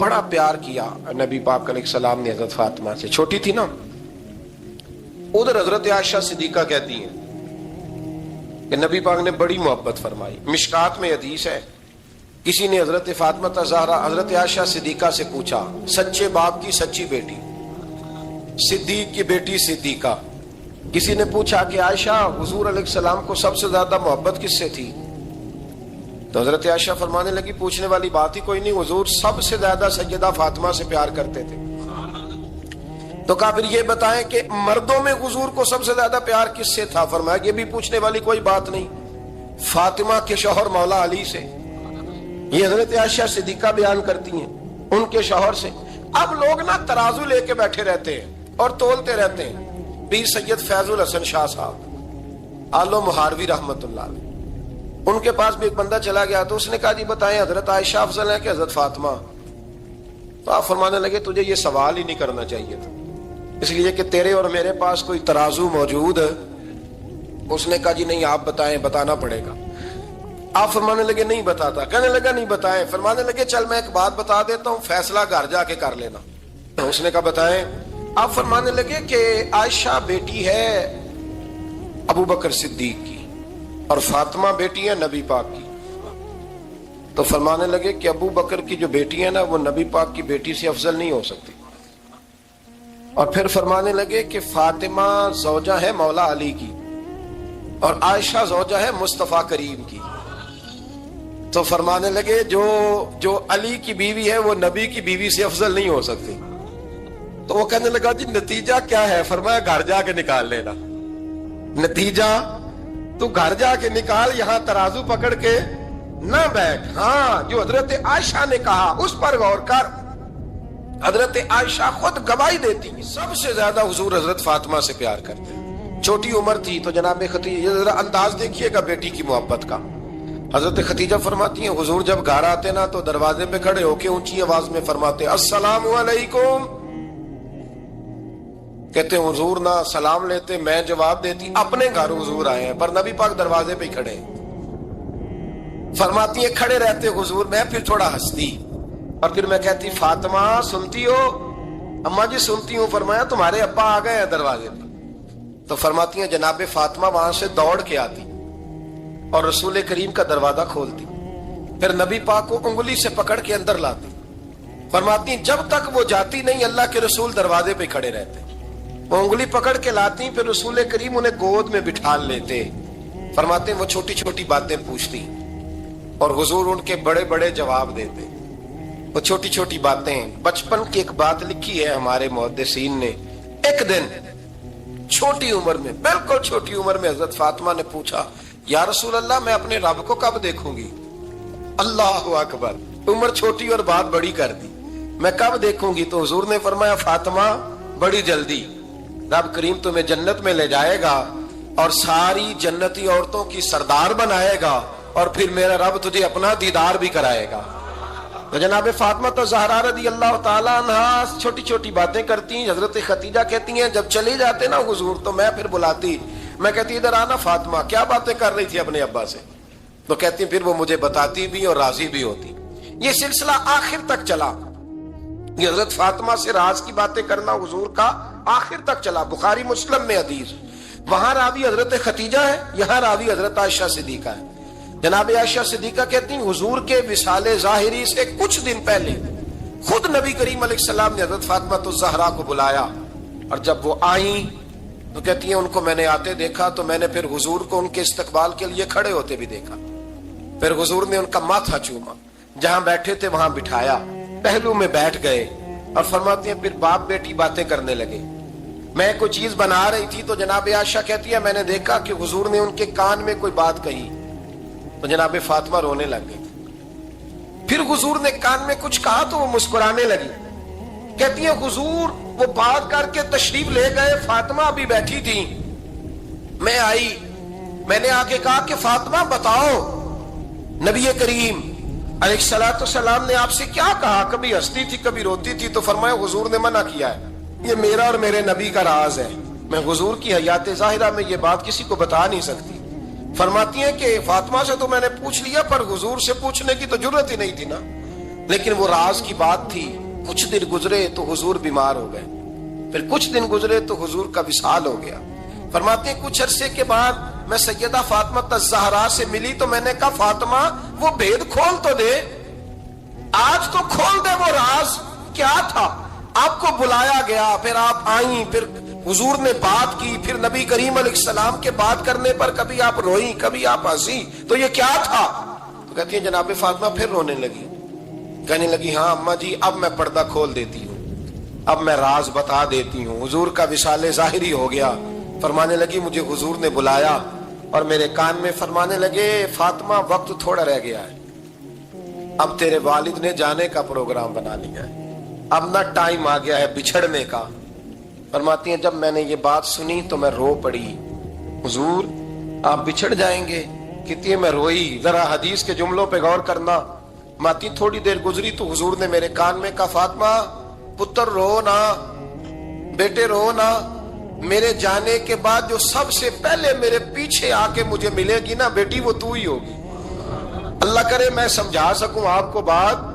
بڑا پیار کیا نبی پاک علیہ السلام نے حضرت فاطمہ سے. چھوٹی تھی نا. ادھر حضرت عائشہ صدیقہ کہتی ہیں کہ نبی پاک نے بڑی محبت فرمائی. مشکات میں حدیث ہے, کسی نے حضرت فاطمہ زہرا حضرت عائشہ صدیقہ سے پوچھا, سچے باپ کی سچی بیٹی, صدیق کی بیٹی صدیقہ. کسی نے پوچھا کہ عائشہ حضور علیہ السلام کو سب سے زیادہ محبت کس سے تھی؟ تو حضرت عائشہ فرمانے لگی پوچھنے والی بات ہی کوئی نہیں, حضور سب سے زیادہ سیدہ فاطمہ سے پیار کرتے تھے. تو کہا پھر یہ بتائیں کہ مردوں میں حضور کو سب سے زیادہ پیار کس سے تھا؟ فرمایا یہ بھی پوچھنے والی کوئی بات نہیں, فاطمہ کے شوہر مولا علی سے. یہ حضرت عائشہ صدیقہ بیان کرتی ہیں ان کے شوہر سے. اب لوگ نا ترازو لے کے بیٹھے رہتے ہیں اور تولتے رہتے ہیں. پیر سید فیض الحسن شاہ صاحب آلو مہاروی رحمت اللہ علیہ, ان کے پاس بھی ایک بندہ چلا گیا تو اس نے کہا جی بتائیں حضرت عائشہ افضل ہے کہ حضرت فاطمہ؟ تو آپ فرمانے لگے تجھے یہ سوال ہی نہیں کرنا چاہیے تھا, اس لیے کہ تیرے اور میرے پاس کوئی ترازو موجود ہے. اس نے کہا جی نہیں آپ بتائیں, بتانا پڑے گا. آپ فرمانے لگے نہیں بتاتا. کہنے لگا نہیں بتائیں. فرمانے لگے چل میں ایک بات بتا دیتا ہوں, فیصلہ گھر جا کے کر لینا. اس نے کہا بتائیں. آپ فرمانے لگے کہ عائشہ بیٹی ہے ابو بکر صدیق کی اور فاطمہ بیٹی ہے نبی پاک کی. تو فرمانے لگے کہ ابو بکر کی جو بیٹی ہے نا وہ نبی پاک کی بیٹی سے افضل نہیں ہو سکتی. اور پھر فرمانے لگے کہ فاطمہ زوجہ ہے مولا علی کی اور عائشہ زوجہ ہے مصطفیٰ کریم کی. تو فرمانے لگے جو علی کی بیوی ہے وہ نبی کی بیوی سے افضل نہیں ہو سکتی. تو وہ کہنے لگا جی نتیجہ کیا ہے؟ فرمایا گھر جا کے نکال لینا. نتیجہ تو گھر جا کے نکال, یہاں ترازو پکڑ کے نہ بیٹھ. ہاں جو حضرت عائشہ نے کہا اس پر غور کر. حضرت عائشہ خود گواہی دیتی سب سے زیادہ حضور حضرت فاطمہ سے پیار کرتے. چھوٹی عمر تھی تو جناب خدیجہ, ذرا انداز دیکھیے گا بیٹی کی محبت کا. حضرت خدیجہ فرماتی ہیں حضور جب گھر آتے نا تو دروازے پہ کھڑے ہو کے اونچی آواز میں فرماتے السلام علیکم. کہتے ہیں حضور نہ سلام لیتے, میں جواب دیتی. اپنے گھر حضور آئے ہیں پر نبی پاک دروازے پہ ہی کھڑے ہیں. فرماتی ہیں کھڑے رہتے حضور, میں پھر تھوڑا ہنستی اور پھر میں کہتی فاطمہ سنتی ہو؟ اماں جی سنتی ہوں. فرمایا تمہارے ابا آ گئے ہیں دروازے پہ. تو فرماتی ہیں جناب فاطمہ وہاں سے دوڑ کے آتی اور رسول کریم کا دروازہ کھولتی, پھر نبی پاک کو انگلی سے پکڑ کے اندر لاتی. فرماتی ہیں جب تک وہ جاتی نہیں اللہ کے رسول دروازے پہ کھڑے رہتے. وہ انگلی پکڑ کے لاتی, پھر رسول کریم انہیں گود میں بٹھا لیتے. فرماتے ہیں وہ چھوٹی چھوٹی باتیں پوچھتی اور حضور ان کے بڑے بڑے جواب دیتے. وہ چھوٹی چھوٹی باتیں, بچپن کی ایک بات لکھی ہے ہمارے محدثین نے. ایک دن چھوٹی عمر میں, بالکل چھوٹی عمر میں حضرت فاطمہ نے پوچھا یا رسول اللہ میں اپنے رب کو کب دیکھوں گی؟ اللہ اکبر, عمر چھوٹی اور بات بڑی کر دی. میں کب دیکھوں گی؟ تو حضور نے فرمایا فاطمہ بڑی جلدی. رب کریم تمہیں جنت میں لے جائے گا اور ساری جنتی عورتوں کی سردار بنائے گا اور پھر میرا رب تجھے اپنا دیدار بھی کرائے گا. تو جناب فاطمہ زہرا رضی اللہ تعالیٰ عنہا چھوٹی چھوٹی باتیں کرتی. حضرت خدیجہ کہتی ہیں جب چلی جاتے نا حضور تو میں پھر بلاتی, میں کہتی ادھر آنا فاطمہ, کیا باتیں کر رہی تھی اپنے ابا سے؟ تو کہتی پھر وہ مجھے بتاتی بھی اور راضی بھی ہوتی. یہ سلسلہ آخر تک چلا. یہ حضرت فاطمہ سے راز کی باتیں کرنا حضور کا آخر تک چلا. بخاری مسلم میں حدیث, وہاں راوی حضرت خدیجہ ہے, یہاں راوی حضرت عائشہ صدیقہ ہے. جناب عائشہ صدیقہ کہتی ہیں حضور کے وصال ظاہری سے کچھ دن پہلے خود نبی کریم علیہ السلام نے حضرت فاطمہ الزہرا کو بلایا, اور جب وہ آئیں تو کہتی ہیں ان کو میں نے آتے دیکھا تو میں نے پھر حضور کو ان کے استقبال کے لیے کھڑے ہوتے بھی دیکھا. پھر حضور نے ان کا ماتھا چوما, جہاں بیٹھے تھے وہاں بٹھایا, پہلو میں بیٹھ گئے اور فرماتی ہیں پھر باپ بیٹی باتیں کرنے لگے. میں کوئی چیز بنا رہی تھی تو جناب عائشہ کہتی ہے میں نے دیکھا کہ حضور نے ان کے کان میں کوئی بات کہی تو جناب فاطمہ رونے لگ گئی. پھر حضور نے کان میں کچھ کہا تو وہ مسکرانے لگی. کہتی ہے حضور وہ بات کر کے تشریف لے گئے, فاطمہ ابھی بیٹھی تھی, میں آئی, میں نے آ کے کہا کہ فاطمہ بتاؤ نبی کریم علیہ الصلوۃ والسلام نے آپ سے کیا کہا؟ کبھی ہنستی تھی کبھی روتی تھی. تو فرمایا حضور نے منع کیا ہے, یہ میرا اور میرے نبی کا راز ہے, میں حضور کی حیات ظاہرہ میں یہ بات کسی کو بتا نہیں سکتی. فرماتی ہیں کہ فاطمہ سے تو میں نے پوچھ لیا پر حضور سے پوچھنے کی تو جرت ہی نہیں تھی نا. لیکن وہ راز کی بات تھی. کچھ دن گزرے تو حضور بیمار ہو گئے, پھر کچھ دن گزرے تو حضور کا وصال ہو گیا. فرماتے ہیں کچھ عرصے کے بعد میں سیدہ فاطمہ الزہرا سے ملی تو میں نے کہا فاطمہ وہ بھید کھول تو دے, آج تو کھول دے وہ راز کیا تھا. آپ کو بلایا گیا, پھر آپ آئیں, پھر حضور نے بات کی, پھر نبی کریم علیہ السلام کے بات کرنے پر کبھی آپ روئیں کبھی آپ ہنسی, تو یہ کیا تھا؟ تو کہتی ہے جناب فاطمہ پھر رونے لگی, کہنے لگی ہاں اماں جی اب میں پردہ کھول دیتی ہوں, اب میں راز بتا دیتی ہوں. حضور کا وصال ظاہری ہو گیا. فرمانے لگی مجھے حضور نے بلایا اور میرے کان میں فرمانے لگے فاطمہ وقت تھوڑا رہ گیا ہے, اب تیرے والد نے جانے کا پروگرام بنا لیا ہے, اب نہ ٹائم آ گیا ہے بچھڑنے کا. فرماتی ہیں جب میں نے یہ بات سنی تو میں رو پڑی, حضور آپ بچھڑ جائیں گے؟ کہتی ہے میں روئی. ذرا حدیث کے جملوں پہ غور کرنا. ماتی تھوڑی دیر گزری تو حضور نے میرے کان میں کہا فاطمہ پتر رو نا, بیٹے رو نا, میرے جانے کے بعد جو سب سے پہلے میرے پیچھے آ کے مجھے ملے گی نا بیٹی وہ تو ہی ہوگی. اللہ کرے میں سمجھا سکوں آپ کو بات.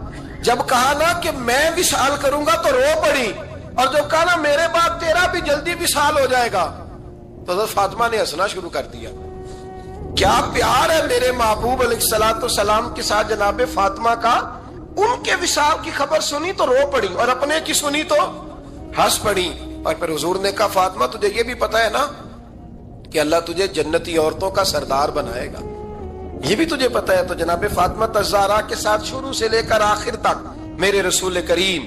جب کہا نا کہ میں وصال کروں گا تو رو پڑی, اور جب کہا نا میرے بعد تیرا بھی جلدی وصال ہو جائے گا تو حضرت فاطمہ نے ہنسنا شروع کر دیا. کیا پیار ہے میرے محبوب علیہ الصلوۃ والسلام کے ساتھ جناب فاطمہ کا. ان کے وصال کی خبر سنی تو رو پڑی اور اپنے کی سنی تو ہنس پڑی. اور پھر حضور نے کہا فاطمہ تجھے یہ بھی پتا ہے نا کہ اللہ تجھے جنتی عورتوں کا سردار بنائے گا, یہ بھی تجھے پتا ہے. تو جناب فاطمہ الزہرا کے ساتھ شروع سے لے کر آخر تک میرے رسول کریم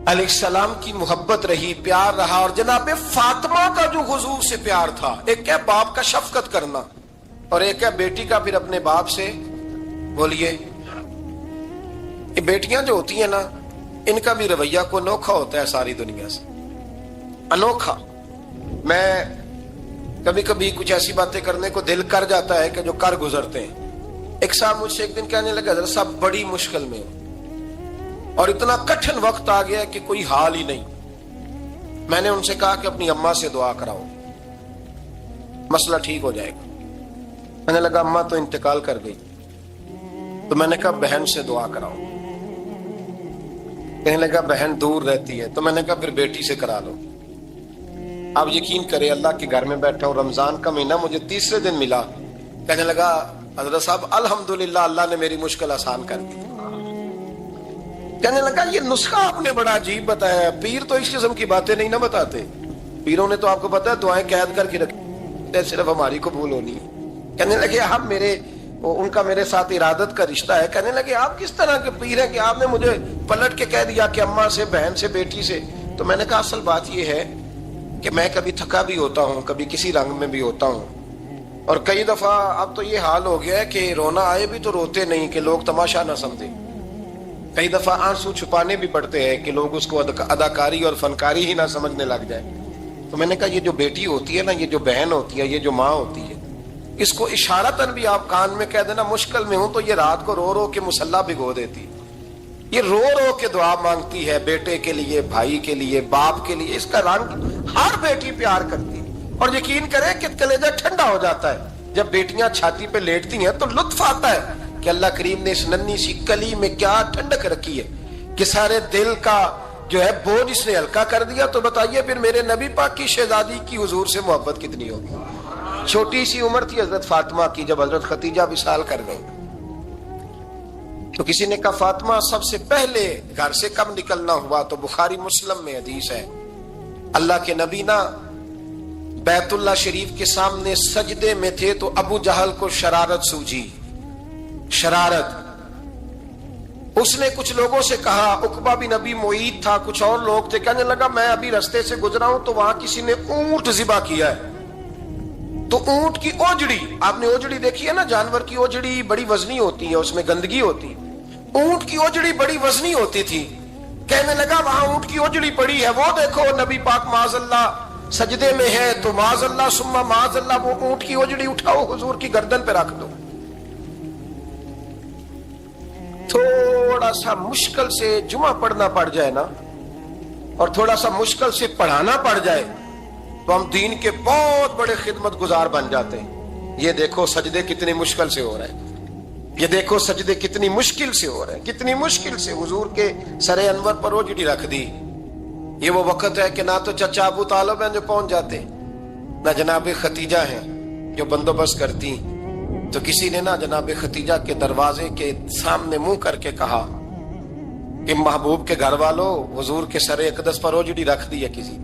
علیہ السلام کی محبت رہی, پیار رہا. اور جناب فاطمہ کا جو حضور سے پیار تھا, ایک ہے باپ کا شفقت کرنا اور ایک ہے بیٹی کا پھر اپنے باپ سے. بولیے یہ بیٹیاں جو ہوتی ہیں نا ان کا بھی رویہ کو انوکھا ہوتا ہے ساری دنیا سے, انوکھا. میں کبھی کبھی کچھ ایسی باتیں کرنے کو دل کر جاتا ہے کہ جو کر گزرتے ہیں. ایک صاحب مجھ سے ایک دن کہنے لگا حضرت صاحب بڑی مشکل میں ہوں اور اتنا کٹھن وقت آ گیا کہ کوئی حال ہی نہیں. میں نے ان سے کہا کہ اپنی اماں سے دعا کراؤ, مسئلہ ٹھیک ہو جائے گا. میں نے لگا اماں تو انتقال کر گئی, تو میں نے کہا بہن سے دعا کراؤ. کہنے لگا بہن دور رہتی ہے, تو میں نے کہا پھر بیٹی سے کرا لو. آپ یقین کرے اللہ کے گھر میں بیٹھا ہوں, رمضان کا مہینہ مجھے تیسرے دن ملا. کہنے لگا حضرت صاحب الحمدللہ اللہ نے میری مشکل آسان کر دی. کہنے لگا یہ نسخہ آپ نے بڑا عجیب بتایا, پیر تو اس قسم کی باتیں نہیں نہ بتاتے. پیروں نے تو آپ کو پتا ہے دعائیں قید کر کے رکھی, صرف ہماری قبول ہونی ہے. کہنے لگے آپ میرے ان کا میرے ساتھ ارادت کا رشتہ ہے. کہنے لگے آپ کس طرح کے پیر ہیں کہ آپ نے مجھے پلٹ کے کہہ دیا کہ اماں سے, بہن سے, بیٹی سے. تو میں نے کہا اصل بات یہ ہے کہ میں کبھی تھکا بھی ہوتا ہوں, کبھی کسی رنگ میں بھی ہوتا ہوں, اور کئی دفعہ اب تو یہ حال ہو گیا ہے کہ رونا آئے بھی تو روتے نہیں کہ لوگ تماشا نہ سمجھیں. کئی دفعہ آنسو چھپانے بھی پڑتے ہیں کہ لوگ اس کو اداکاری اور فنکاری ہی نہ سمجھنے لگ جائے. تو میں نے کہا یہ جو بیٹی ہوتی ہے نا, یہ جو بہن ہوتی ہے, یہ جو ماں ہوتی ہے, اس کو اشارتاً بھی آپ کان میں کہہ دینا مشکل میں ہوں تو یہ رات کو رو رو کے مصلی بھگو دیتی. یہ رو رو کے دعا مانگتی ہے بیٹے کے لیے, بھائی کے لیے, باپ کے لیے. اس کا رنگ ہر بیٹی پیار کرتی ہے. اور یقین کرے کہ کلیجہ ٹھنڈا ہو جاتا ہے جب بیٹیاں چھاتی پہ لیٹتی ہیں, تو لطف آتا ہے کہ اللہ کریم نے اس ننھی سی کلی میں کیا ٹھنڈک رکھی ہے کہ سارے دل کا جو ہے بوجھ اس نے ہلکا کر دیا. تو بتائیے پھر میرے نبی پاک کی شہزادی کی حضور سے محبت کتنی ہوگی. چھوٹی سی عمر تھی حضرت فاطمہ کی جب حضرت خدیجہ وصال کر گئی. تو کسی نے کہا فاطمہ سب سے پہلے گھر سے کب نکلنا ہوا؟ تو بخاری مسلم میں حدیث ہے, اللہ کے نبی نا بیت اللہ شریف کے سامنے سجدے میں تھے تو ابو جہل کو شرارت سوجی. شرارت. اس نے کچھ لوگوں سے کہا, عقبہ بھی نبی معید تھا, کچھ اور لوگ تھے. کہنے لگا میں ابھی رستے سے گزرا ہوں تو وہاں کسی نے اونٹ ذبح کیا ہے. تو اونٹ کی اوجڑی, آپ نے اوجڑی دیکھی ہے نا, جانور کی اوجڑی بڑی وزنی ہوتی ہے, اس میں گندگی ہوتی. اونٹ کی اوجڑی بڑی وزنی ہوتی تھی. کہنے لگا وہاں اونٹ کی اوجڑی پڑی ہے, وہ دیکھو نبی پاک معاذ اللہ سجدے میں ہے, تو معاذ اللہ ثم معاذ اللہ وہ اونٹ کی اوجڑی اٹھاؤ حضور کی گردن پہ رکھ دو. تھوڑا سا مشکل سے جمعہ پڑھنا پڑ جائے نا, اور تھوڑا سا مشکل سے پڑھانا پڑ جائے, تو ہم دین کے بہت بڑے خدمت گزار بن جاتے ہیں. یہ دیکھو سجدے کتنی مشکل سے ہو رہے ہیں, یہ دیکھو سجدے کتنی مشکل سے ہو رہے ہیں، کتنی مشکل سے حضور کے سر انور پر روجڑی رکھ دی۔ یہ وہ وقت ہے کہ نہ تو چچا ابو طالب ہیں جو پہنچ جاتے، نہ جناب ختیجہ ہیں جو بندوبست کرتی، تو کسی نے نہ جناب ختیجہ کے دروازے کے سامنے منہ کر کے کہا کہ محبوب کے گھر والوں حضور کے سر اقدس پر روجڑی رکھ دی ہے کسی،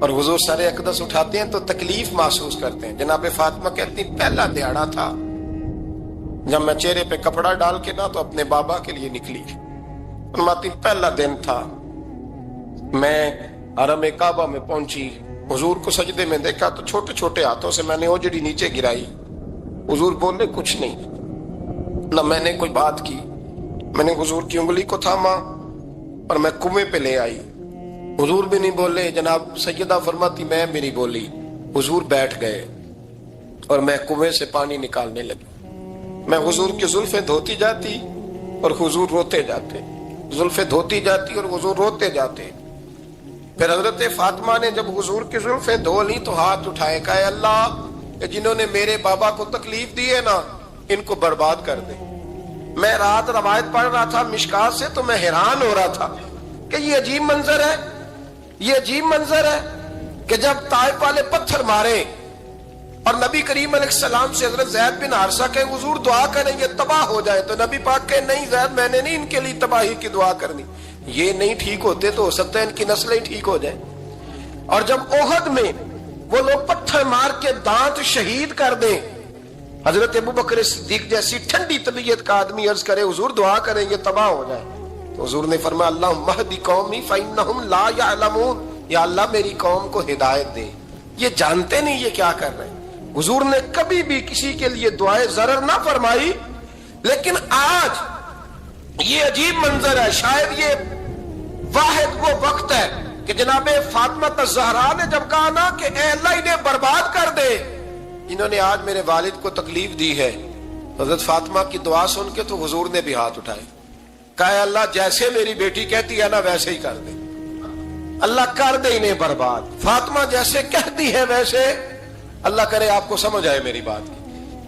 اور حضور سر اقدس اٹھاتے ہیں تو تکلیف محسوس کرتے ہیں۔ جناب فاطمہ کہتی پہلا دیہڑا تھا جب میں چہرے پہ کپڑا ڈال کے نہ تو اپنے بابا کے لیے نکلی، فرماتی پہلا دن تھا، میں حرم کعبہ میں پہنچی، حضور کو سجدے میں دیکھا تو چھوٹے چھوٹے ہاتھوں سے میں نے اوجڑی نیچے گرائی، حضور بولے کچھ نہیں، نہ میں نے کوئی بات کی، میں نے حضور کی انگلی کو تھاما اور میں کنویں پہ لے آئی، حضور بھی نہیں بولے، جناب سیدہ فرماتی میں بھی نہیں بولی، حضور بیٹھ گئے اور میں کنویں سے پانی نکالنے لگی، میں حضور کی زلفیں دھوتی جاتی اور حضور روتے جاتے، زلفیں دھوتی جاتی اور حضور روتے جاتے۔ پھر حضرت فاطمہ نے جب حضور کی زلفیں دھو لی تو ہاتھ اٹھائے، کہا اے اللہ جنہوں نے میرے بابا کو تکلیف دی ہے نا ان کو برباد کر دے۔ میں رات روایت پڑھ رہا تھا مشکات سے تو میں حیران ہو رہا تھا کہ یہ عجیب منظر ہے، یہ عجیب منظر ہے کہ جب طائف والے پتھر مارے اور نبی کریم علیہ السلام سے حضرت زید بن حارثہ کہ حضور دعا کریں یہ تباہ ہو جائے، تو نبی پاک کہ نہیں زید میں نے نہیں ان کے لیے تباہی کی دعا کرنی، یہ نہیں ٹھیک ہوتے تو ہو سکتا ہے ان کی نسلیں ٹھیک ہو جائیں۔ اور جب احد میں وہ لوگ پتھر مار کے دانت شہید کر دیں، حضرت ابوبکر صدیق جیسی ٹھنڈی طبیعت کا آدمی عرض کرے حضور دعا کریں یہ تباہ ہو جائے، تو حضور نے فرمایا اللہم اہد قومی فإنہم لا یعلمون، یا اللہ میری قوم کو ہدایت دے، یہ جانتے نہیں یہ کیا کر رہے ہیں۔ حضور نے کبھی بھی کسی کے لیے دعائے ضرر نہ فرمائی، لیکن آج یہ عجیب منظر ہے، شاید یہ واحد وہ وقت ہے کہ جناب فاطمہ الزہرا نے جب کہا نا کہ اے اللہ انہیں برباد کر دے انہوں نے آج میرے والد کو تکلیف دی ہے، حضرت فاطمہ کی دعا سن کے تو حضور نے بھی ہاتھ اٹھائے، کہا اے اللہ جیسے میری بیٹی کہتی ہے نا ویسے ہی کر دے، اللہ کر دے انہیں برباد، فاطمہ جیسے کہتی ہے ویسے، اللہ کرے آپ کو سمجھ آئے میری بات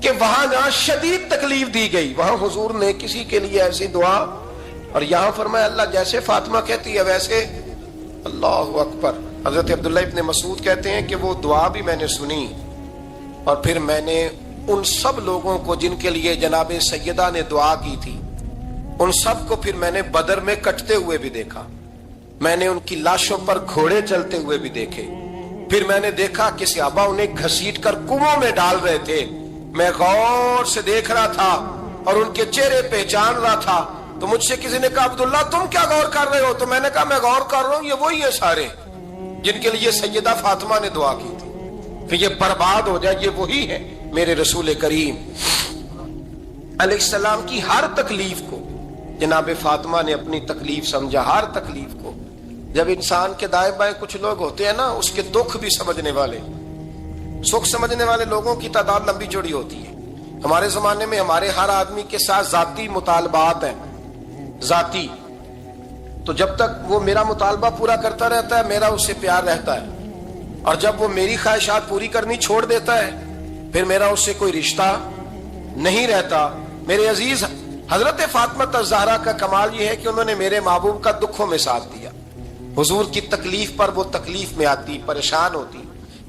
کہ وہاں جہاں شدید تکلیف دی گئی وہاں حضور نے کسی کے لیے ایسی دعا، اور یہاں فرمایا اللہ جیسے فاطمہ کہتی ہے ویسے، اللہ اکبر۔ حضرت عبداللہ ابن مسعود کہتے ہیں کہ وہ دعا بھی میں نے سنی، اور پھر میں نے ان سب لوگوں کو جن کے لیے جناب سیدہ نے دعا کی تھی ان سب کو پھر میں نے بدر میں کٹتے ہوئے بھی دیکھا، میں نے ان کی لاشوں پر گھوڑے چلتے ہوئے بھی دیکھے، پھر میں نے دیکھا کہ صحابہ انہیں گھسیٹ کر کنووں میں ڈال رہے تھے، میں غور سے دیکھ رہا تھا اور ان کے چہرے پہچان رہا تھا، تو مجھ سے کسی نے کہا عبداللہ تم کیا غور کر رہے ہو؟ تو میں نے کہا میں غور کر رہا ہوں یہ وہی ہے سارے جن کے لیے سیدہ فاطمہ نے دعا کی تھی کہ یہ برباد ہو جائے، یہ وہی ہے میرے رسول کریم علیہ السلام کی ہر تکلیف کو جناب فاطمہ نے اپنی تکلیف سمجھا، ہر تکلیف کو۔ جب انسان کے دائیں بائیں کچھ لوگ ہوتے ہیں نا اس کے دکھ بھی سمجھنے والے، سکھ سمجھنے والے لوگوں کی تعداد لمبی چوڑی ہوتی ہے۔ ہمارے زمانے میں ہمارے ہر آدمی کے ساتھ ذاتی مطالبات ہیں، ذاتی، تو جب تک وہ میرا مطالبہ پورا کرتا رہتا ہے میرا اس سے پیار رہتا ہے، اور جب وہ میری خواہشات پوری کرنی چھوڑ دیتا ہے پھر میرا اس سے کوئی رشتہ نہیں رہتا۔ میرے عزیز حضرت فاطمہ الزہرا کا کمال یہ ہے کہ انہوں نے میرے محبوب کا دکھوں میں ساتھ دیا، حضور کی تکلیف پر وہ تکلیف میں آتی، پریشان ہوتی۔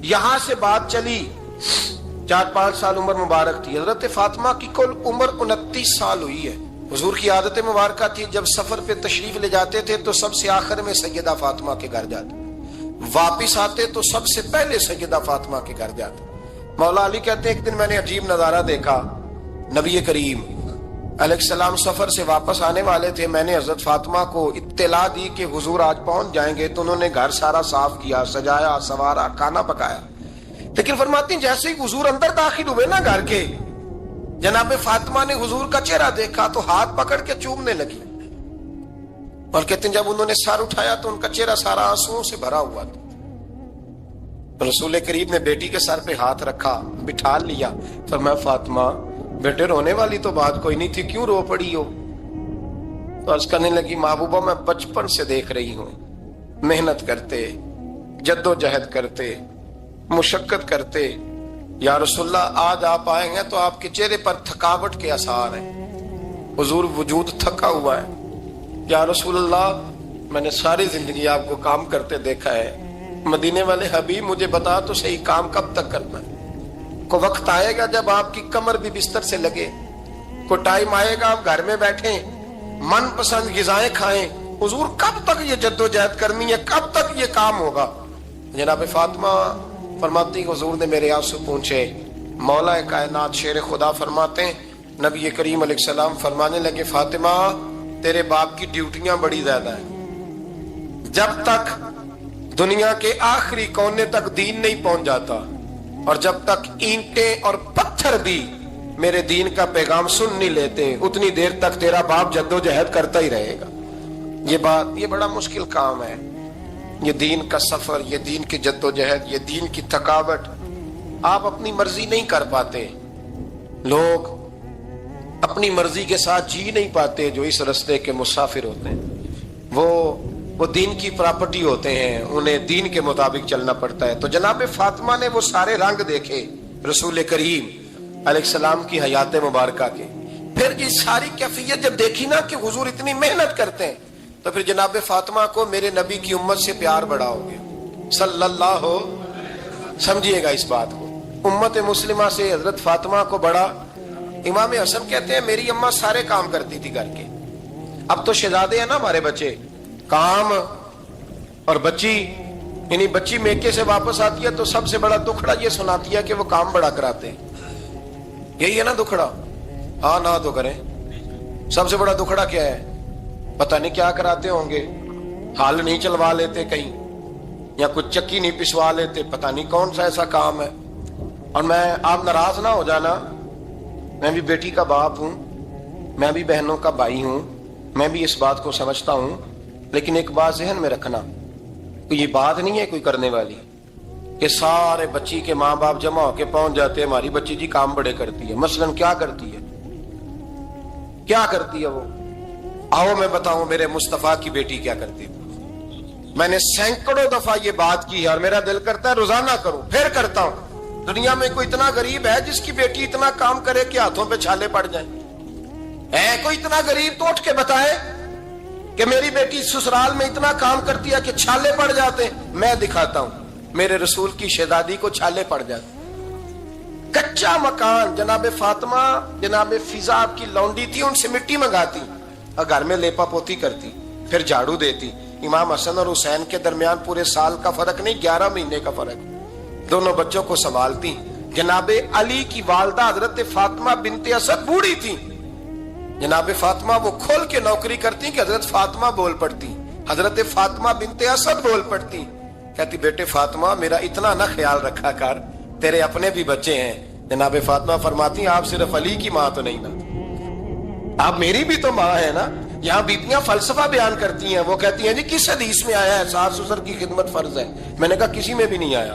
یہاں سے بات چلی 4-5 سال عمر مبارک تھی، حضرت فاطمہ کی کل عمر 29 سال ہوئی ہے۔ حضور کی عادت مبارکہ تھی جب سفر پہ تشریف لے جاتے تھے تو سب سے آخر میں سیدہ فاطمہ کے گھر جاتے، واپس آتے تو سب سے پہلے سیدہ فاطمہ کے گھر جاتے۔ مولا علی کہتے ہیں ایک دن میں نے عجیب نظارہ دیکھا، نبی کریم علیہ السلام سفر سے واپس آنے والے تھے، میں نے حضرت فاطمہ کو اطلاع دی کہ حضور آج پہنچ جائیں گے، تو انہوں نے گھر سارا صاف کیا، سجایا، سوارا، کھانا پکایا، لیکن فرماتی ہیں جیسے ہی حضور اندر داخل ہوئے نا گھر کے، جناب فاطمہ نے حضور کا چہرہ دیکھا تو ہاتھ پکڑ کے چومنے لگی، اور کہتے ہیں جب انہوں نے سر اٹھایا تو ان کا چہرہ سارا آنسوؤں سے بھرا ہوا تھا۔ رسول کریم نے بیٹی کے سر پہ ہاتھ رکھا، بٹھا لیا، فرمایا فاطمہ بیٹے رونے والی تو بات کوئی نہیں تھی، کیوں رو پڑی ہو؟ تو عرض کرنے لگی محبوبہ میں بچپن سے دیکھ رہی ہوں محنت کرتے، جد و جہد کرتے، مشقت کرتے، یا رسول اللہ آج آپ آئے ہیں تو آپ کے چہرے پر تھکاوٹ کے آثار ہیں، حضور وجود تھکا ہوا ہے۔ یا رسول اللہ میں نے ساری زندگی آپ کو کام کرتے دیکھا ہے، مدینے والے حبیب مجھے بتا تو صحیح کام کب تک کرنا ہے؟ کوئی وقت آئے گا جب آپ کی کمر بھی بستر سے لگے، کوئی ٹائم آئے گا آپ گھر میں بیٹھیں من پسند غذائیں کھائیں، حضور کب تک یہ جدوجہد کرنی ہے، کب تک یہ کام ہوگا؟ جناب فاطمہ فرماتی حضور نے میرے آنسو پوچھے۔ مولا کائنات شیر خدا فرماتے ہیں نبی کریم علیہ السلام فرمانے لگے فاطمہ تیرے باپ کی ڈیوٹیاں بڑی زیادہ ہیں، جب تک دنیا کے آخری کونے تک دین نہیں پہنچ جاتا اور جب تک اینٹیں اور پتھر بھی میرے دین کا پیغام سن نہیں لیتے اتنی دیر تک تیرا باپ جدوجہد کرتا ہی رہے گا۔ یہ بڑا مشکل کام ہے، یہ دین کا سفر، یہ دین کی جدوجہد، یہ دین کی تھکاوٹ آپ اپنی مرضی نہیں کر پاتے۔ لوگ اپنی مرضی کے ساتھ جی نہیں پاتے جو اس رستے کے مسافر ہوتے ہیں، وہ دین کی پراپرٹی ہوتے ہیں، انہیں دین کے مطابق چلنا پڑتا ہے۔ تو جناب فاطمہ نے وہ سارے رنگ دیکھے رسول کریم علیہ السلام کی حیات مبارکہ کے، پھر یہ ساری کیفیت جب دیکھی نا کہ حضور اتنی محنت کرتے ہیں تو پھر جناب فاطمہ کو میرے نبی کی امت سے پیار بڑا ہو گیا صلی اللہ ہو۔ سمجھیے گا اس بات کو، امت مسلمہ سے حضرت فاطمہ کو بڑا۔ امام حسن کہتے ہیں میری اماں سارے کام کرتی تھی گھر کے، اب تو شہزادے ہیں نا ہمارے بچے، کام اور بچی، یعنی بچی میکے سے واپس آتی ہے تو سب سے بڑا دکھڑا یہ سناتی ہے کہ وہ کام بڑا کراتے ہیں، یہی ہے نا دکھڑا؟ ہاں نہ تو کریں، سب سے بڑا دکھڑا کیا ہے؟ پتہ نہیں کیا کراتے ہوں گے، ہال نہیں چلوا لیتے کہیں یا کچھ چکی نہیں پسوا لیتے، پتہ نہیں کون سا ایسا کام ہے۔ اور میں آپ ناراض نہ ہو جانا، میں بھی بیٹی کا باپ ہوں، میں بھی بہنوں کا بھائی ہوں، میں بھی اس بات کو سمجھتا ہوں، لیکن ایک بات ذہن میں رکھنا، یہ بات نہیں ہے کوئی کرنے والی کہ سارے بچی کے ماں باپ جمع ہو کے پہنچ جاتے ہیں ہماری بچی جی کام بڑے کرتی ہے۔ مثلاً کیا کرتی ہے؟ کیا کرتی ہے وہ؟ آؤ میں بتاؤں میرے مصطفیٰ کی بیٹی کیا کرتی ہے۔ میں نے سینکڑوں دفعہ یہ بات کی ہے اور میرا دل کرتا ہے روزانہ کروں، پھر کرتا ہوں۔ دنیا میں کوئی اتنا غریب ہے جس کی بیٹی اتنا کام کرے کہ ہاتھوں پہ چھالے پڑ جائیں؟ ہے کوئی اتنا غریب تو اٹھ کے بتائے کہ میری بیٹی سسرال میں اتنا کام کرتی ہے کہ چھالے پڑ جاتے ہیں؟ میں دکھاتا ہوں، میرے رسول کی شہزادی کو چھالے پڑ جاتے۔ کچا مکان، جناب فاطمہ جناب فضا آپ کی لونڈی تھی، ان سے مٹی منگاتی اور گھر میں لیپا پوتی کرتی، پھر جھاڑو دیتی۔ امام حسن اور حسین کے درمیان پورے سال کا فرق نہیں، 11 مہینے کا فرق، دونوں بچوں کو سنبھالتی۔ جناب علی کی والدہ حضرت فاطمہ بنت اسد بوڑھی تھی، جناب فاطمہ وہ کھول کے نوکری کرتی کہ حضرت فاطمہ بول پڑتی، حضرت فاطمہ بنت اسد بول پڑتی، کہتی بیٹے فاطمہ میرا اتنا نہ خیال رکھا کر، تیرے اپنے بھی بچے ہیں۔ جناب فاطمہ فرماتی آپ صرف علی کی ماں تو نہیں نا، آپ میری بھی تو ماں ہے نا۔ یہاں بیٹیاں فلسفہ بیان کرتی ہیں، وہ کہتی ہیں جی کس حدیث میں آیا ہے ساس سسر کی خدمت فرض ہے؟ میں نے کہا کسی میں بھی نہیں آیا۔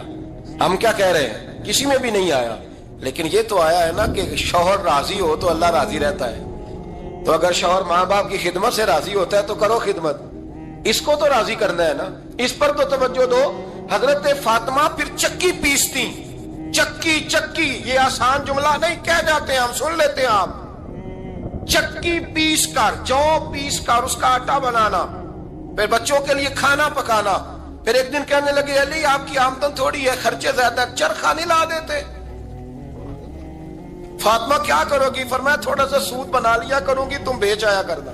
ہم کیا کہہ رہے ہیں؟ کسی میں بھی نہیں آیا، لیکن یہ تو آیا ہے نا کہ شوہر راضی ہو تو اللہ راضی رہتا ہے۔ تو اگر شوہر ماں باپ کی خدمت سے راضی ہوتا ہے تو کرو خدمت، اس کو تو راضی کرنا ہے نا، اس پر تو توجہ دو۔ حضرت فاطمہ پھر چکی پیستی، چکی یہ آسان جملہ نہیں، کہہ جاتے ہیں ہم، سن لیتے ہیں آپ۔ چکی پیس کر، جو پیس کر اس کا آٹا بنانا، پھر بچوں کے لیے کھانا پکانا۔ پھر ایک دن کہنے لگے علی آپ کی آمدن تھوڑی ہے، خرچے زیادہ، چرخہ نہیں لا دیتے؟ فاطمہ کیا کرو گی؟ فرمایا تھوڑا سا سود بنا لیا کروں گی، تم بیچ آیا کرنا،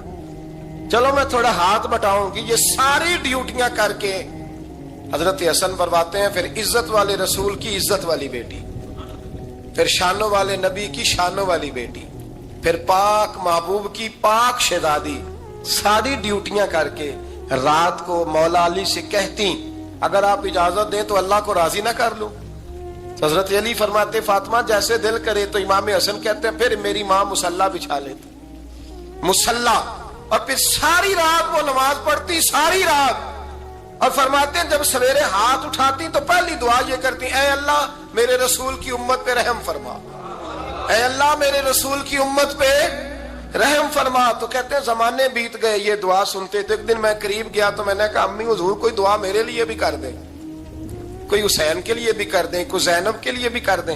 چلو میں تھوڑا ہاتھ بٹاؤں گی۔ یہ ساری ڈیوٹیاں کر کے حضرت حسن فرماتے ہیں پھر عزت والے رسول کی عزت والی بیٹی، پھر شانوں والے نبی کی شانوں والی بیٹی، پھر پاک محبوب کی پاک شہزادی، ساری ڈیوٹیاں کر کے رات کو مولا علی سے کہتی اگر آپ اجازت دیں تو اللہ کو راضی نہ کر لوں؟ حضرت علی فرماتے فاطمہ جیسے دل کرے۔ تو امام حسن کہتے ہیں پھر میری ماں مصلی بچھا لیتی، مصلی، اور پھر ساری رات وہ نماز پڑھتی، ساری رات، اور فرماتے ہیں جب سویرے ہاتھ اٹھاتی تو پہلی دعا یہ کرتی اے اللہ میرے رسول کی امت پہ رحم فرما، اے اللہ میرے رسول کی امت پہ رحم فرما۔ تو کہتے ہیں زمانے بیت گئے یہ دعا سنتے، تو ایک دن میں قریب گیا تو میں نے کہا امی حضور کوئی دعا میرے لیے بھی کر دیں، کوئی حسین کے لیے بھی کر دیں، کوئی زینب کے لیے بھی کر دیں۔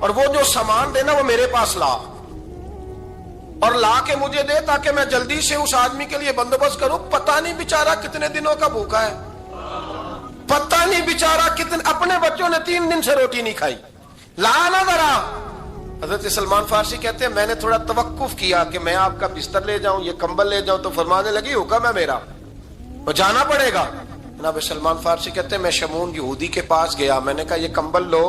اور وہ جو سامان دینا وہ میرے پاس لا، اور لا کے مجھے دے تاکہ میں جلدی سے اس آدمی کے لیے بندوبست کروں. پتہ نہیں بیچارہ کتنے دنوں کا بھوکا ہے، پتہ نہیں بیچارہ کتنے، اپنے بچوں نے 3 دن سے روٹی نہیں کھائی. لا نہ ذرا. حضرت سلمان فارسی کہتے ہیں میں نے تھوڑا توقف کیا کہ میں آپ کا بستر لے جاؤں، یہ کمبل لے جاؤں، تو فرمانے لگی حکم ہے میرا، وہ جانا پڑے گا. جناب سلمان فارسی کہتے ہیں میں شمون یہودی کے پاس گیا، میں نے کہا یہ کمبل لو،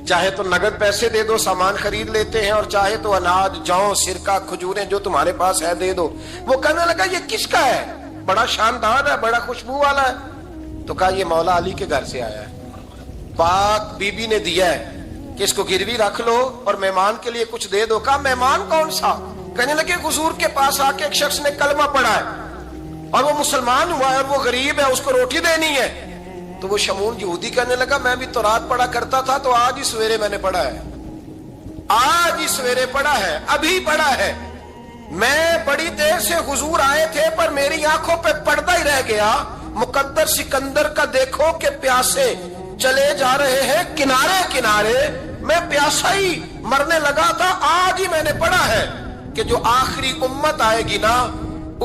چاہے تو نگد پیسے دے دو، سامان خرید لیتے ہیں، اور چاہے تو اناج، جوں، سرکہ، کھجوریں جو تمہارے پاس ہے دے دو. وہ کہنے لگا یہ کس کا ہے؟ بڑا شاندار ہے، بڑا خوشبو والا ہے. تو کہا یہ مولا علی کے گھر سے آیا ہے، پاک بی بی نے دیا ہے کہ اس کو گروی رکھ لو اور مہمان کے لیے کچھ دے دو. کہا مہمان کون سا؟ کہنے لگے حضور کے پاس آ کے ایک شخص نے کلمہ پڑھا ہے اور وہ مسلمان ہوا ہے اور وہ غریب ہے، اس کو روٹی دینی ہے. تو وہ شمون یہودی کہنے لگا میں بھی تو رات پڑھا کرتا تھا، تو آج ہی سویرے میں نے پڑھا ہے، آج ہی سویرے پڑھا ہے، ابھی پڑھا ہے. میں بڑی دیر سے حضور آئے تھے پر میری آنکھوں پہ پردہ ہی رہ گیا. مقدر سکندر کا دیکھو کہ پیاسے چلے جا رہے ہیں کنارے کنارے، میں پیاسا ہی مرنے لگا تھا. آج ہی میں نے پڑھا ہے کہ جو آخری امت آئے گی نا،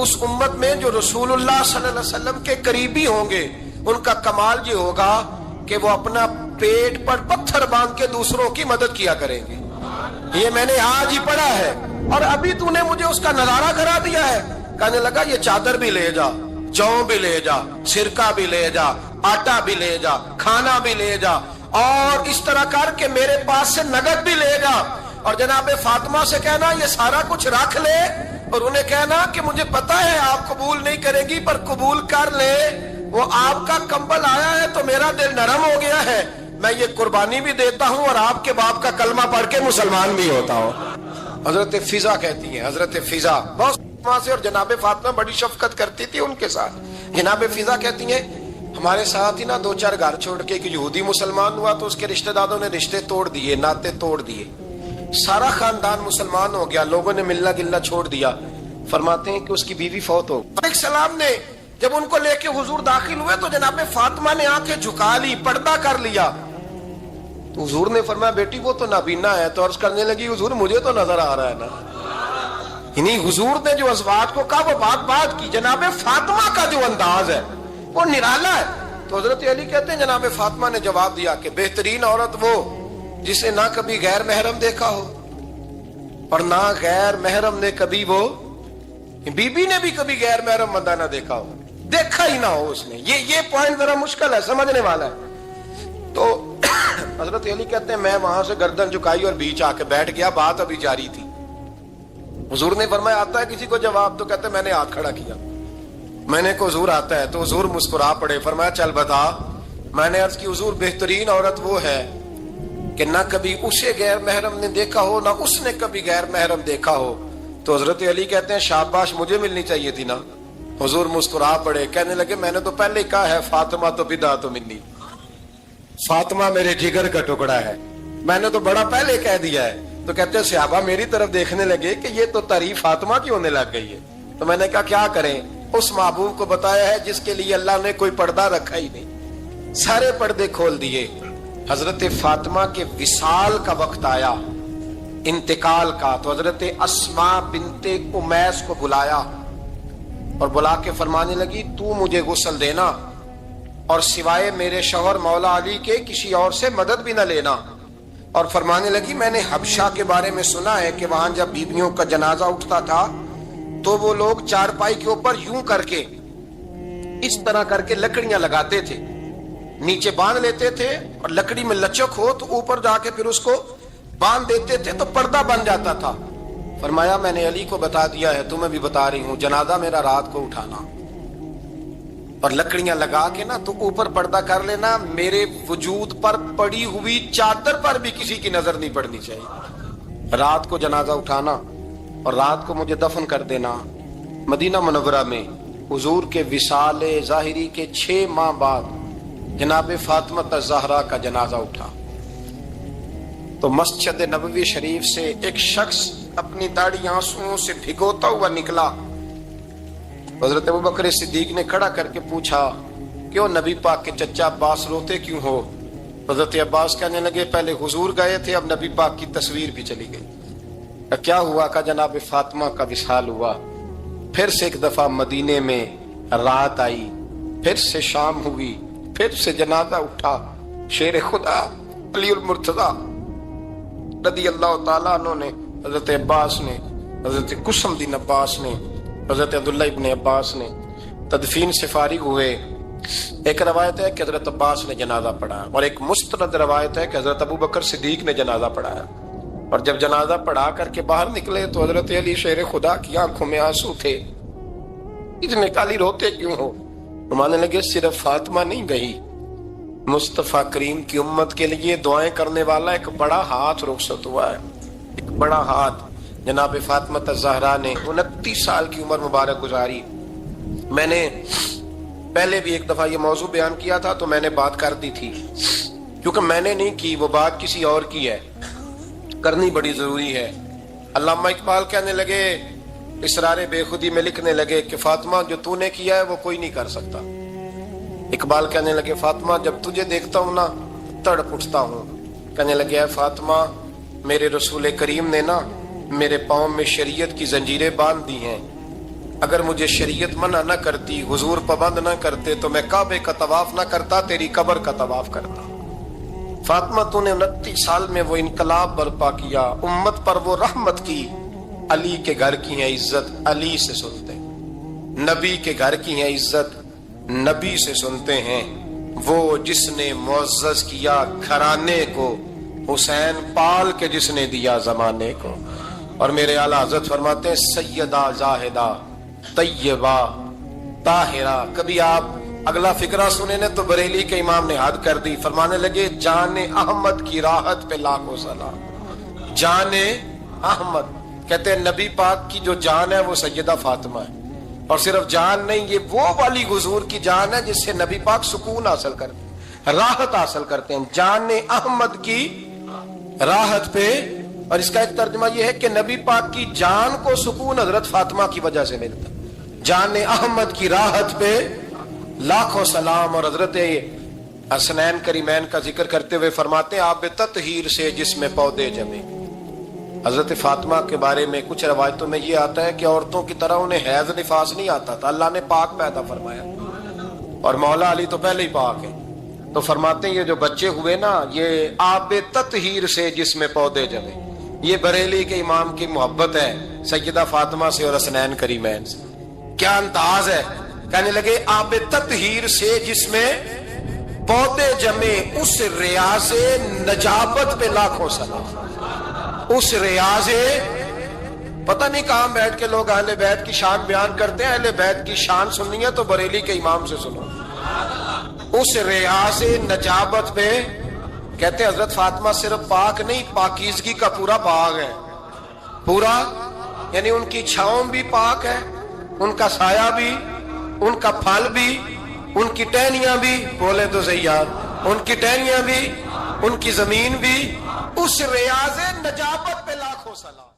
اس امت میں جو رسول اللہ صلی اللہ علیہ وسلم کے قریبی ہوں گے، ان کا کمال یہ ہوگا کہ وہ اپنا پیٹ پر پتھر باندھ کے دوسروں کی مدد کیا کریں گے. یہ میں نے آج ہی پڑھا ہے اور ابھی تو نے مجھے اس کا نظارہ کرا دیا ہے. کہنے لگا یہ چادر بھی لے جا، جوں بھی لے جا، سرکہ بھی لے جا، آٹا بھی لے جا، کھانا بھی لے جا، اور اس طرح کر کے میرے پاس سے نگد بھی لے جا. اور جناب فاطمہ سے کہنا یہ سارا کچھ رکھ لے، اور انہیں کہنا کہ مجھے پتا ہے آپ قبول نہیں کرے گی پر قبول کر لے. وہ آپ کا کمبل آیا ہے تو میرا دل نرم ہو گیا ہے، میں یہ قربانی بھی دیتا ہوں اور آپ کے باپ کا کلمہ پڑھ کے مسلمان بھی ہوتا ہوں. حضرت فضا کہتی ہیں، حضرت فضا بہت سے، اور جناب فاطمہ بڑی شفقت کرتی تھی ان کے ساتھ. جناب فضا کہتی ہیں ہمارے ساتھ ہی نا 2-4 گھر چھوڑ کے ایک یہودی مسلمان ہوا تو اس کے رشتہ داروں نے رشتے توڑ دیے، ناطے توڑ دیے، سارا خاندان مسلمان ہو گیا، لوگوں نے ملنا گلنا چھوڑ دیا. فرماتے ہیں کہ اس کی بیوی فوت ہو. علیہ السلام نے جب ان کو لے کے حضور داخل ہوئے تو جناب فاطمہ نے آنکھیں جھکا لی، پردہ کر لیا. تو حضور نے فرمایا بیٹی وہ تو نابینا ہے. تو عرض کرنے لگی حضور مجھے تو نظر آ رہا ہے نا. یعنی حضور نے جو ازواج کو کہا وہ بات کی. جناب فاطمہ کا جو انداز ہے وہ نرالا ہے. تو حضرت علی کہتے ہیں جناب فاطمہ نے جواب دیا کہ بہترین عورت وہ جسے نہ کبھی غیر محرم دیکھا ہو اور نہ غیر محرم نے کبھی، وہ بی بی نے بھی کبھی غیر محرم بندہ نہ دیکھا ہو، دیکھا ہی نہ ہو اس نے. یہ پوائنٹ ذرا مشکل ہے، سمجھنے والا ہے. تو حضرت علی کہتے ہیں میں وہاں سے گردن جھکائی اور بیچ آ کے بیٹھ گیا، بات ابھی جاری تھی. حضور نے فرمایا آتا ہے کسی کو جواب؟ تو کہتے ہیں میں نے ہاتھ کھڑا کیا، میں نے کو حضور آتا ہے. تو حضور مسکرا پڑے، فرمایا چل بتا. میں نے عرض کی حضور بہترین عورت وہ ہے کہ نہ کبھی اسے غیر محرم نے دیکھا ہو نہ اس نے کبھی غیر محرم دیکھا ہو. تو حضرت علی کہتے ہیں شاباش مجھے ملنی چاہیے تھی نا. حضور مسکرا پڑے، کہنے لگے میں نے تو پہلے ہی کہا ہے فاطمہ تو بدا تو منی، فاطمہ میرے جگر کا ٹکڑا ہے، میں نے تو بڑا پہلے کہہ دیا ہے. تو کہتے ہیں صحابہ میری طرف دیکھنے لگے کہ یہ تو تعریف فاطمہ کی ہونے لگ گئی ہے. تو میں نے کہا کیا کریں، اس محبوب کو بتایا ہے جس کے لیے اللہ نے کوئی پردہ رکھا ہی نہیں، سارے پردے کھول دیے. حضرت فاطمہ کے وصال کا وقت آیا، انتقال کا. تو حضرت اسماء بنت امیس کو بلایا اور بلا کے فرمانے لگی تو مجھے غسل دینا اور سوائے میرے شوہر مولا علی کے کسی اور سے مدد بھی نہ لینا. اور فرمانے لگی میں نے حبشہ کے بارے میں سنا ہے کہ وہاں جب بیویوں کا جنازہ اٹھتا تھا تو وہ لوگ چارپائی کے اوپر یوں کر کے اس طرح کر کے لکڑیاں لگاتے تھے، نیچے باندھ لیتے تھے اور لکڑی میں لچک ہو تو اوپر جا کے پھر اس کو باندھ دیتے تھے تو پردہ بن جاتا تھا. فرمایا میں نے علی کو بتا دیا ہے، تمہیں بھی بتا رہی ہوں، جنازہ میرا رات کو اٹھانا اور لکڑیاں لگا کے نا تو اوپر پردہ کر لینا، میرے وجود پر پڑی ہوئی چادر پر بھی کسی کی نظر نہیں پڑنی چاہیے. رات کو جنازہ اٹھانا اور رات کو مجھے دفن کر دینا. مدینہ منورہ میں حضور کے وصال ظاہری کے 6 ماہ بعد جناب فاطمہ الزہرا کا جنازہ اٹھا تو مسجد نبوی شریف سے ایک شخص اپنی داڑھی آنسوؤں سے بھگوتا ہوا نکلا. حضرت ابوبکر صدیق نے کھڑا کر کے پوچھا کیوں نبی پاک کے چچا عباس روتے کیوں ہو؟ حضرت عباس کہنے لگے پہلے حضور گئے تھے، اب نبی پاک کی تصویر بھی چلی گئی۔ کیا ہوا؟ کہ جناب فاطمہ کا وصال ہوا، پھر سے ایک دفعہ مدینے میں رات آئی، پھر سے شام ہوئی، پھر سے جنازہ اٹھا۔ شیر خدا علی المرتضیٰ رضی اللہ تعالیٰ عنہ نے، حضرت عباس نے، حضرت قسم بن عباس نے، حضرت عبداللہ ابن عباس نے تدفین سے فارغ ہوئے۔ ایک روایت ہے کہ حضرت عباس نے جنازہ پڑھا، اور ایک مستند روایت ہے کہ حضرت ابو بکر صدیق نے جنازہ پڑھایا۔ اور جب جنازہ پڑھا کر کے باہر نکلے تو حضرت علی شیر خدا کی آنکھوں میں آنسو تھے۔ اتنے کالی روتے کیوں ہو؟ فرمانے لگے صرف فاطمہ نہیں گئی، مصطفیٰ کریم کی امت کے لیے دعائیں کرنے والا ایک بڑا ہاتھ رخصت ہوا ہے، ایک بڑا ہاتھ۔ جناب فاطمہ الزہرا نے 29 سال کی عمر مبارک گزاری۔ میں نے پہلے بھی ایک دفعہ یہ موضوع بیان کیا تھا تو میں نے بات کر دی تھی، کیونکہ میں نے نہیں کی، وہ بات کسی اور کی ہے، کرنی بڑی ضروری ہے۔ علامہ اقبال کہنے لگے، اسرار بے خودی میں لکھنے لگے کہ فاطمہ جو تو نے کیا ہے وہ کوئی نہیں کر سکتا۔ اقبال کہنے لگے فاطمہ جب تجھے دیکھتا ہوں نا تڑپ اٹھتا ہوں۔ کہنے لگے اے فاطمہ میرے رسول کریم نے نا میرے پاؤں میں شریعت کی زنجیریں باندھ دی ہیں، اگر مجھے شریعت منع نہ کرتی، حضور پابند نہ کرتے تو میں کعبے کا طواف نہ کرتا، تیری قبر کا طواف کرتا۔ فاطمہ تو نے 29 سال میں وہ انقلاب برپا کیا، امت پر وہ رحمت کی۔ علی کے گھر کی ہے عزت، علی سے سنتے ہیں، نبی کے گھر کی ہے عزت، نبی سے سنتے ہیں۔ وہ جس نے معزز کیا گھرانے کو، حسین پال کے جس نے دیا زمانے کو۔ اور میرے اعلیٰ حضرت فرماتے ہیں سیدہ زاہدہ طیبہ طاہرہ۔ کبھی آپ اگلا فقرہ سنے نے تو بریلی کے امام نے حد کر دی، فرمانے لگے جان احمد کی راحت پہ لاکھوں سلام۔ جان احمد کہتے ہیں نبی پاک کی جو جان ہے وہ سیدہ فاطمہ ہے، اور صرف جان نہیں، یہ وہ والی حضور کی جان ہے جس سے نبی پاک سکون حاصل کرتے ہیں، راحت حاصل کرتے ہیں۔ جان احمد کی راحت پہ، اور اس کا ایک ترجمہ یہ ہے کہ نبی پاک کی جان کو سکون حضرت فاطمہ کی وجہ سے ملتا ہے۔ جان احمد کی راحت پہ لاکھوں سلام۔ اور حضرت حسنین کریمین کا ذکر کرتے ہوئے فرماتے ہیں آب تطہیر سے جس میں پودے جمے۔ حضرت فاطمہ کے بارے میں کچھ روایتوں میں یہ آتا ہے کہ عورتوں کی طرح انہیں حیض نفاس نہیں آتا تھا، اللہ نے پاک پیدا فرمایا، اور مولا علی تو پہلے ہی پاک ہے۔ تو فرماتے ہیں یہ جو بچے ہوئے نا یہ آب تطہیر سے جس میں پودے جمے، یہ بریلی کے امام کی محبت ہے سیدہ فاطمہ سے اور حسنین کریمین سے۔ کیا انداز ہے! کہنے لگے آب تطہیر سے جس میں پودے جمے، اس ریاض نجابت پہ لاکھوں سلام۔ اس ریاض، پتہ نہیں کہاں بیٹھ کے لوگ اہل بیت کی شان بیان کرتے ہیں، اہل بیت کی شان سننی ہے تو بریلی کے امام سے سنو۔ اس ریاض نجابت پہ کہتے ہیں حضرت فاطمہ صرف پاک نہیں، پاکیزگی کا پورا باغ ہے، پورا، یعنی ان کی چھاؤں بھی پاک ہے، ان کا سایہ بھی، ان کا پھل بھی، ان کی ٹہنیاں بھی، بولے تو صحیح یار، ان کی ٹہنیاں بھی، ان کی زمین بھی، اس ریاض نجابت پہ لاکھوں سلام۔